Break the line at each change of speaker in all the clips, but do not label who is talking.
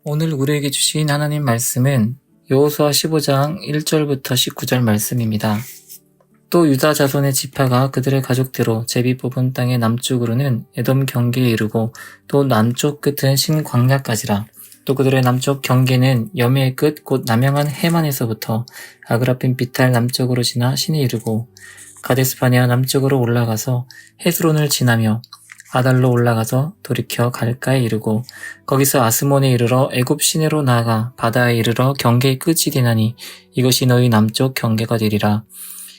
오늘 우리에게 주신 하나님 말씀은 여호수아 15장 1절부터 19절 말씀입니다. 또 유다 자손의 지파가 그들의 가족대로 제비 뽑은 땅의 남쪽으로는 에돔 경계에 이르고 또 남쪽 끝은 신광야까지라. 또 그들의 남쪽 경계는 여매의 끝 곧 남양한 해만에서부터 아그라핀 비탈 남쪽으로 지나 신에 이르고 가데스바네아 남쪽으로 올라가서 헤스론을 지나며 아달로 올라가서 돌이켜 갈가에 이르고 거기서 아스몬에 이르러 애굽 시내로 나아가 바다에 이르러 경계의 끝이 되나니 이것이 너희 남쪽 경계가 되리라.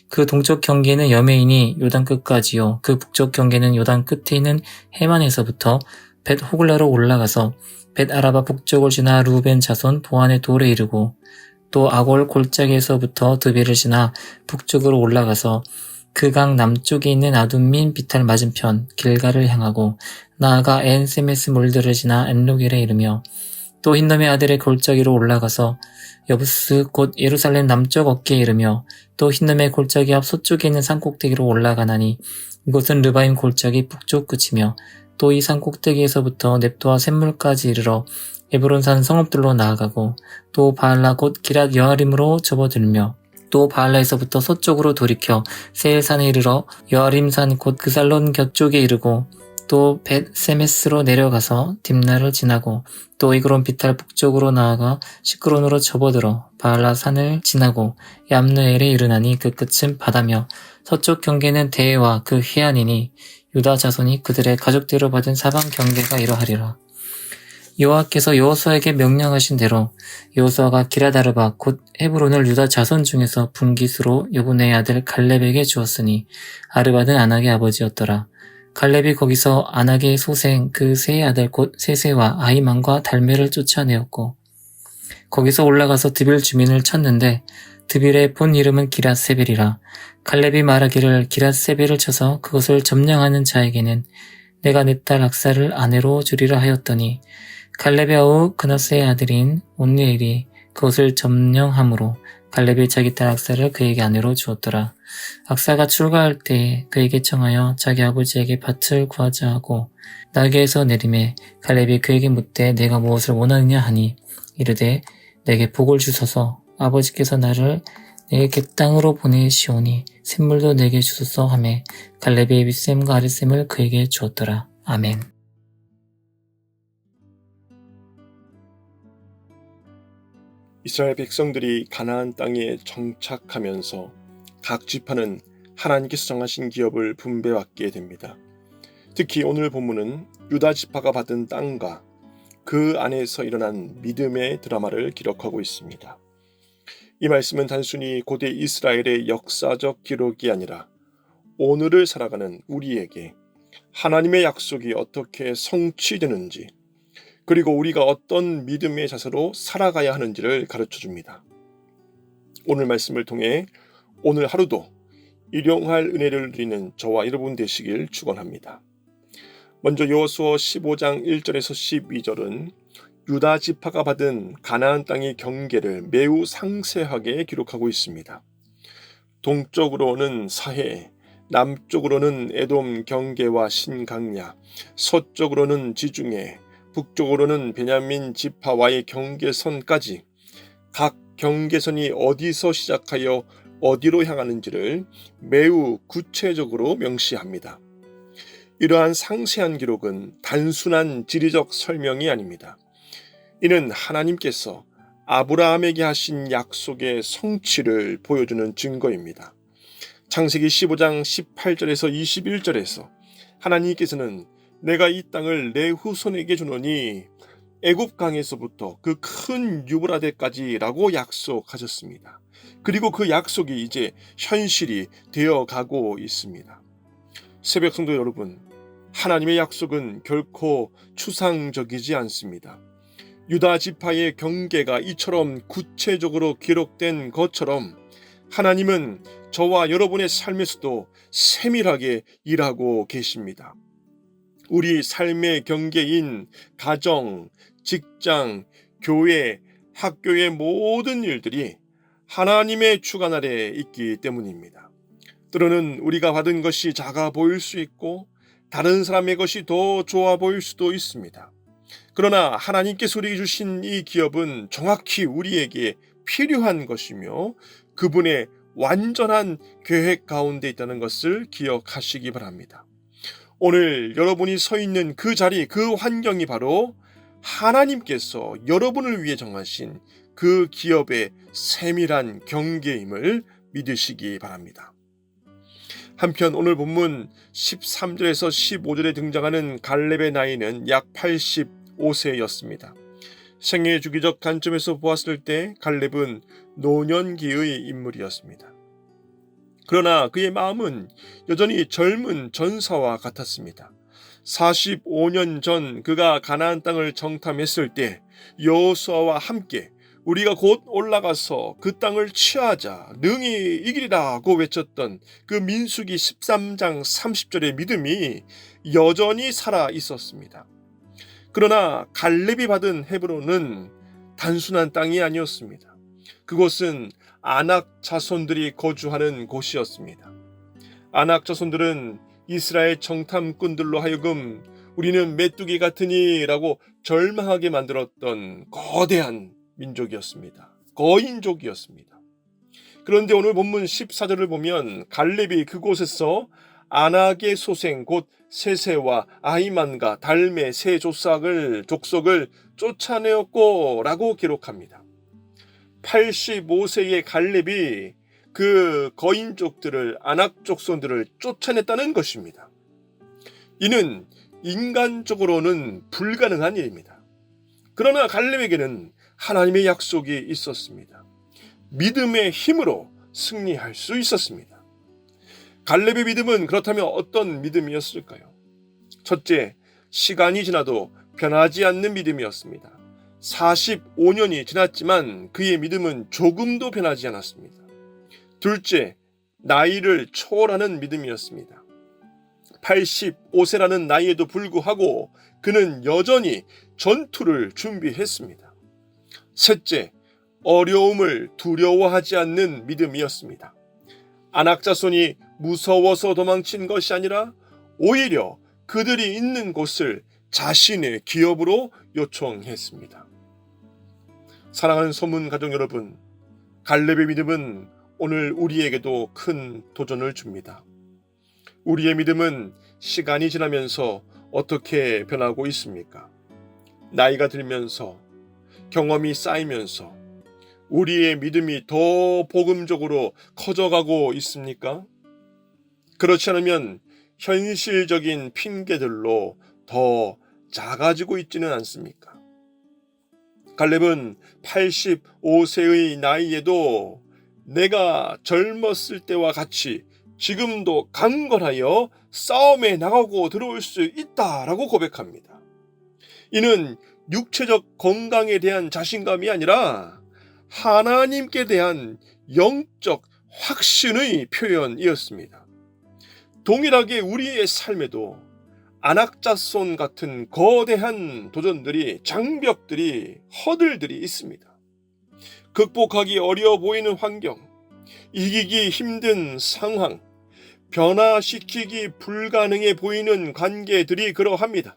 그 동쪽 경계는 여매이니 요단 끝까지요. 그 북쪽 경계는 요단 끝에 있는 해만에서부터 벳 호글라로 올라가서 벳 아라바 북쪽을 지나 루벤 자손 보안의 돌에 이르고 또 아골 골짜기에서부터 드베를 지나 북쪽으로 올라가서 그 강 남쪽에 있는 아둠민 비탈 맞은편 길가를 향하고 나아가 엔세메스 물들을 지나 엔로겔에 이르며 또 흰놈의 아들의 골짜기로 올라가서 여부스 곧 예루살렘 남쪽 어깨에 이르며 또 흰놈의 골짜기 앞 서쪽에 있는 산꼭대기로 올라가나니 이곳은 르바임 골짜기 북쪽 끝이며 또 이 산꼭대기에서부터 넵도와 샘물까지 이르러 에브론산 성읍들로 나아가고 또 바알라 곧 기랏 여아림으로 접어들며 또 바알라에서부터 서쪽으로 돌이켜 세일산에 이르러 여아림산 곧 그살론 곁쪽에 이르고 또 벳 세메스로 내려가서 딥나를 지나고 또 이그론 비탈 북쪽으로 나아가 시크론으로 접어들어 바알라 산을 지나고 얌느엘에 이르나니 그 끝은 바다며 서쪽 경계는 대해와 그 해안이니 유다 자손이 그들의 가족대로 받은 사방 경계가 이러하리라. 여호와께서 여호수아에게 명령하신 대로 여호수아가 기럇아르바 곧 헤브론을 유다 자손 중에서 분깃으로 여분의 아들 갈렙에게 주었으니 아르바는 아낙의 아버지였더라. 갈렙이 거기서 아낙의 소생 그 세 아들 곧 세세와 아히만과 달메를 쫓아내었고 거기서 올라가서 드빌 주민을 쳤는데 드빌의 본 이름은 기랏세벨이라. 갈렙이 말하기를 기랏세벨을 쳐서 그것을 점령하는 자에게는 내가 내 딸 악사를 아내로 주리라 하였더니 갈렙의 아우 그나스의 아들인 온니엘이 그것을 점령함으로 갈렙이 자기 딸 악사를 그에게 아내로 주었더라. 악사가 출가할 때에 그에게 청하여 자기 아버지에게 밭을 구하자 하고 날개에서 내림에 갈렙이 그에게 묻되 내가 무엇을 원하느냐 하니 이르되 내게 복을 주소서 아버지께서 나를 내 갯땅으로 보내시오니 샘물도 내게 주소서 하매 갈렙이 윗샘과 아랫샘을 그에게 주었더라. 아멘.
이스라엘 백성들이 가나안 땅에 정착하면서 각 지파는 하나님께서 정하신 기업을 분배받게 됩니다. 특히 오늘 본문은 유다 지파가 받은 땅과 그 안에서 일어난 믿음의 드라마를 기록하고 있습니다. 이 말씀은 단순히 고대 이스라엘의 역사적 기록이 아니라 오늘을 살아가는 우리에게 하나님의 약속이 어떻게 성취되는지 그리고 우리가 어떤 믿음의 자세로 살아가야 하는지를 가르쳐줍니다. 오늘 말씀을 통해 오늘 하루도 일용할 은혜를 누리는 저와 여러분 되시길 축원합니다. 먼저 여호수아 15장 1절에서 12절은 유다 지파가 받은 가나안 땅의 경계를 매우 상세하게 기록하고 있습니다. 동쪽으로는 사해, 남쪽으로는 에돔 경계와 신강야, 서쪽으로는 지중해, 북쪽으로는 베냐민 지파와의 경계선까지 각 경계선이 어디서 시작하여 어디로 향하는지를 매우 구체적으로 명시합니다. 이러한 상세한 기록은 단순한 지리적 설명이 아닙니다. 이는 하나님께서 아브라함에게 하신 약속의 성취를 보여주는 증거입니다. 창세기 15장 18절에서 21절에서 하나님께서는 내가 이 땅을 내 후손에게 주노니 애굽 강에서부터 그 큰 유브라데까지 라고 약속하셨습니다. 그리고 그 약속이 이제 현실이 되어가고 있습니다. 새벽 성도 여러분, 하나님의 약속은 결코 추상적이지 않습니다. 유다 지파의 경계가 이처럼 구체적으로 기록된 것처럼 하나님은 저와 여러분의 삶에서도 세밀하게 일하고 계십니다. 우리 삶의 경계인 가정, 직장, 교회, 학교의 모든 일들이 하나님의 주관 아래에 있기 때문입니다. 때로는 우리가 받은 것이 작아 보일 수 있고 다른 사람의 것이 더 좋아 보일 수도 있습니다. 그러나 하나님께서 우리에게 주신 이 기업은 정확히 우리에게 필요한 것이며 그분의 완전한 계획 가운데 있다는 것을 기억하시기 바랍니다. 오늘 여러분이 서 있는 그 자리, 그 환경이 바로 하나님께서 여러분을 위해 정하신 그 기업의 세밀한 경계임을 믿으시기 바랍니다. 한편 오늘 본문 13절에서 15절에 등장하는 갈렙의 나이는 약 85세였습니다. 생애 주기적 관점에서 보았을 때 갈렙은 노년기의 인물이었습니다. 그러나 그의 마음은 여전히 젊은 전사와 같았습니다. 45년 전 그가 가나안 땅을 정탐했을 때 여호수아와 함께 우리가 곧 올라가서 그 땅을 취하자 능히 이기리라고 외쳤던 그 민수기 13장 30절의 믿음이 여전히 살아 있었습니다. 그러나 갈렙이 받은 헤브론은 단순한 땅이 아니었습니다. 그곳은 아낙 자손들이 거주하는 곳이었습니다. 아낙 자손들은 이스라엘 정탐꾼들로 하여금 우리는 메뚜기 같으니 라고 절망하게 만들었던 거대한 민족이었습니다. 거인족이었습니다. 그런데 오늘 본문 14절을 보면 갈렙이 그곳에서 아낙의 소생 곧 세세와 아히만과 달메 세 족속을 쫓아내었고 라고 기록합니다. 85세의 갈렙이 그 거인족들을 아낙 족손들을 쫓아냈다는 것입니다. 이는 인간적으로는 불가능한 일입니다. 그러나 갈렙에게는 하나님의 약속이 있었습니다. 믿음의 힘으로 승리할 수 있었습니다. 갈렙의 믿음은 그렇다면 어떤 믿음이었을까요? 첫째, 시간이 지나도 변하지 않는 믿음이었습니다. 45년이 지났지만 그의 믿음은 조금도 변하지 않았습니다. 둘째, 나이를 초월하는 믿음이었습니다. 85세라는 나이에도 불구하고 그는 여전히 전투를 준비했습니다. 셋째, 어려움을 두려워하지 않는 믿음이었습니다. 아낙 자손이 무서워서 도망친 것이 아니라 오히려 그들이 있는 곳을 자신의 기업으로 요청했습니다. 사랑하는 소문 가족 여러분, 갈렙의 믿음은 오늘 우리에게도 큰 도전을 줍니다. 우리의 믿음은 시간이 지나면서 어떻게 변하고 있습니까? 나이가 들면서, 경험이 쌓이면서 우리의 믿음이 더 복음적으로 커져가고 있습니까? 그렇지 않으면 현실적인 핑계들로 더 작아지고 있지는 않습니까? 갈렙은 85세의 나이에도 내가 젊었을 때와 같이 지금도 강건하여 싸움에 나가고 들어올 수 있다라고 고백합니다. 이는 육체적 건강에 대한 자신감이 아니라 하나님께 대한 영적 확신의 표현이었습니다. 동일하게 우리의 삶에도 아낙자손 같은 거대한 도전들이, 장벽들이, 허들들이 있습니다. 극복하기 어려워 보이는 환경, 이기기 힘든 상황, 변화시키기 불가능해 보이는 관계들이 그러합니다.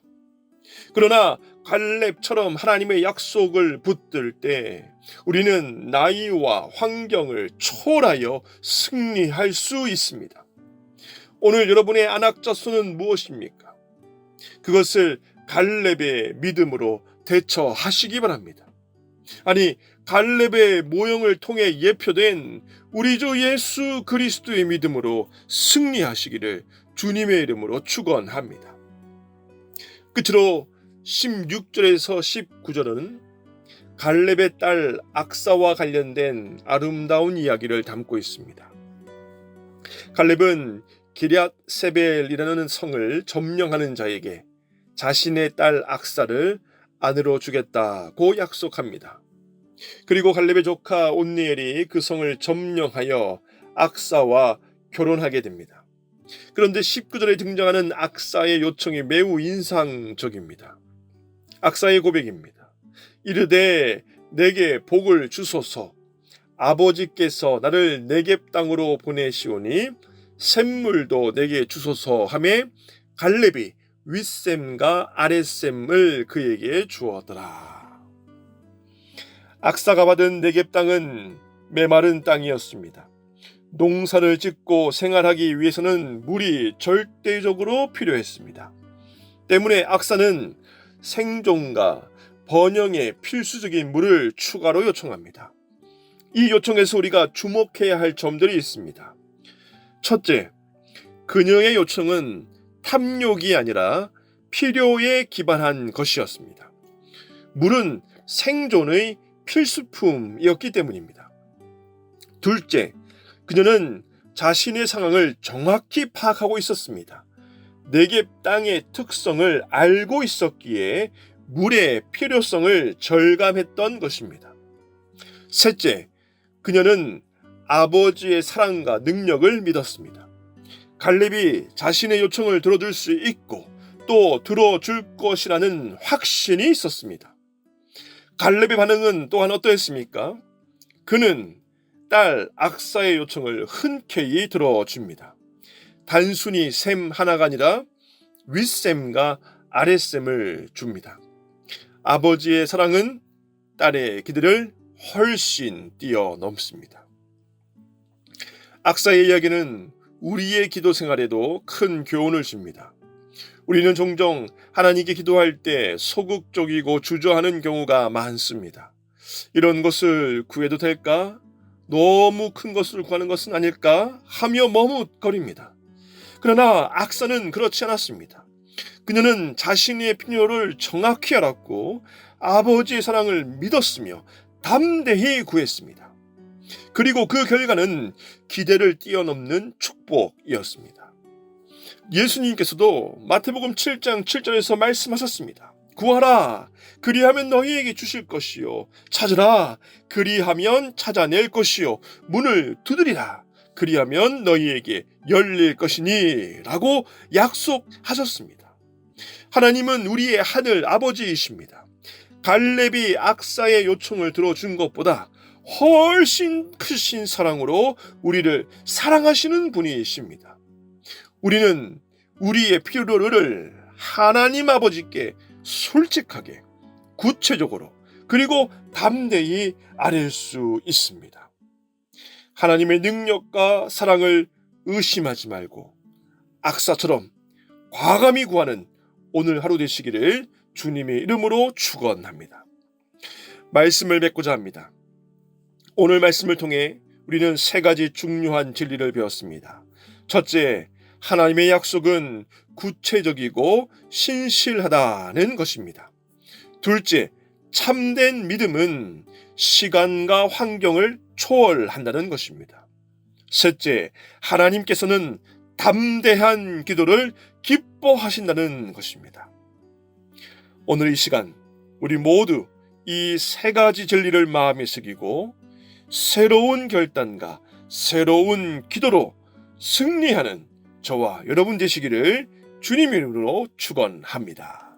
그러나 갈렙처럼 하나님의 약속을 붙들 때 우리는 나이와 환경을 초월하여 승리할 수 있습니다. 오늘 여러분의 아낙자손은 무엇입니까? 그것을 갈렙의 믿음으로 대처하시기 바랍니다. 아니, 갈렙의 모형을 통해 예표된 우리 주 예수 그리스도의 믿음으로 승리하시기를 주님의 이름으로 축원합니다. 끝으로 16절에서 19절은 갈렙의 딸 악사와 관련된 아름다운 이야기를 담고 있습니다. 갈렙은 기럇 세벨이라는 성을 점령하는 자에게 자신의 딸 악사를 아내로 주겠다고 약속합니다. 그리고 갈렙의 조카 온니엘이 그 성을 점령하여 악사와 결혼하게 됩니다. 그런데 19절에 등장하는 악사의 요청이 매우 인상적입니다. 악사의 고백입니다. 이르되 내게 복을 주소서. 아버지께서 나를 네겝 땅으로 보내시오니 샘물도 내게 주소서 하매 갈렙이 윗셈과 아랫셈을 그에게 주었더라. 악사가 받은 네겝 땅은 메마른 땅이었습니다. 농사를 짓고 생활하기 위해서는 물이 절대적으로 필요했습니다. 때문에 악사는 생존과 번영에 필수적인 물을 추가로 요청합니다. 이 요청에서 우리가 주목해야 할 점들이 있습니다. 첫째, 그녀의 요청은 탐욕이 아니라 필요에 기반한 것이었습니다. 물은 생존의 필수품이었기 때문입니다. 둘째, 그녀는 자신의 상황을 정확히 파악하고 있었습니다. 네겝 땅의 특성을 알고 있었기에 물의 필요성을 절감했던 것입니다. 셋째, 그녀는 아버지의 사랑과 능력을 믿었습니다. 갈렙이 자신의 요청을 들어줄 수 있고 또 들어줄 것이라는 확신이 있었습니다. 갈렙의 반응은 또한 어떠했습니까? 그는 딸 악사의 요청을 흔쾌히 들어줍니다. 단순히 셈 하나가 아니라 윗셈과 아랫셈을 줍니다. 아버지의 사랑은 딸의 기대를 훨씬 뛰어넘습니다. 악사의 이야기는 우리의 기도 생활에도 큰 교훈을 줍니다. 우리는 종종 하나님께 기도할 때 소극적이고 주저하는 경우가 많습니다. 이런 것을 구해도 될까? 너무 큰 것을 구하는 것은 아닐까? 하며 머뭇거립니다. 그러나 악사는 그렇지 않았습니다. 그녀는 자신의 필요를 정확히 알았고 아버지의 사랑을 믿었으며 담대히 구했습니다. 그리고 그 결과는 기대를 뛰어넘는 축복이었습니다. 예수님께서도 마태복음 7장 7절에서 말씀하셨습니다. 구하라, 그리하면 너희에게 주실 것이요. 찾으라, 그리하면 찾아낼 것이요. 문을 두드리라, 그리하면 너희에게 열릴 것이니 라고 약속하셨습니다. 하나님은 우리의 하늘 아버지이십니다. 갈렙이 악사의 요청을 들어준 것보다 훨씬 크신 사랑으로 우리를 사랑하시는 분이십니다. 우리는 우리의 필요를 하나님 아버지께 솔직하게, 구체적으로, 그리고 담대히 아뢰 수 있습니다. 하나님의 능력과 사랑을 의심하지 말고 악사처럼 과감히 구하는 오늘 하루 되시기를 주님의 이름으로 축원합니다. 말씀을 맺고자 합니다. 오늘 말씀을 통해 우리는 세 가지 중요한 진리를 배웠습니다. 첫째, 하나님의 약속은 구체적이고 신실하다는 것입니다. 둘째, 참된 믿음은 시간과 환경을 초월한다는 것입니다. 셋째, 하나님께서는 담대한 기도를 기뻐하신다는 것입니다. 오늘 이 시간 우리 모두 이 세 가지 진리를 마음에 새기고 새로운 결단과 새로운 기도로 승리하는 저와 여러분 되시기를 주님의 이름으로 축원합니다.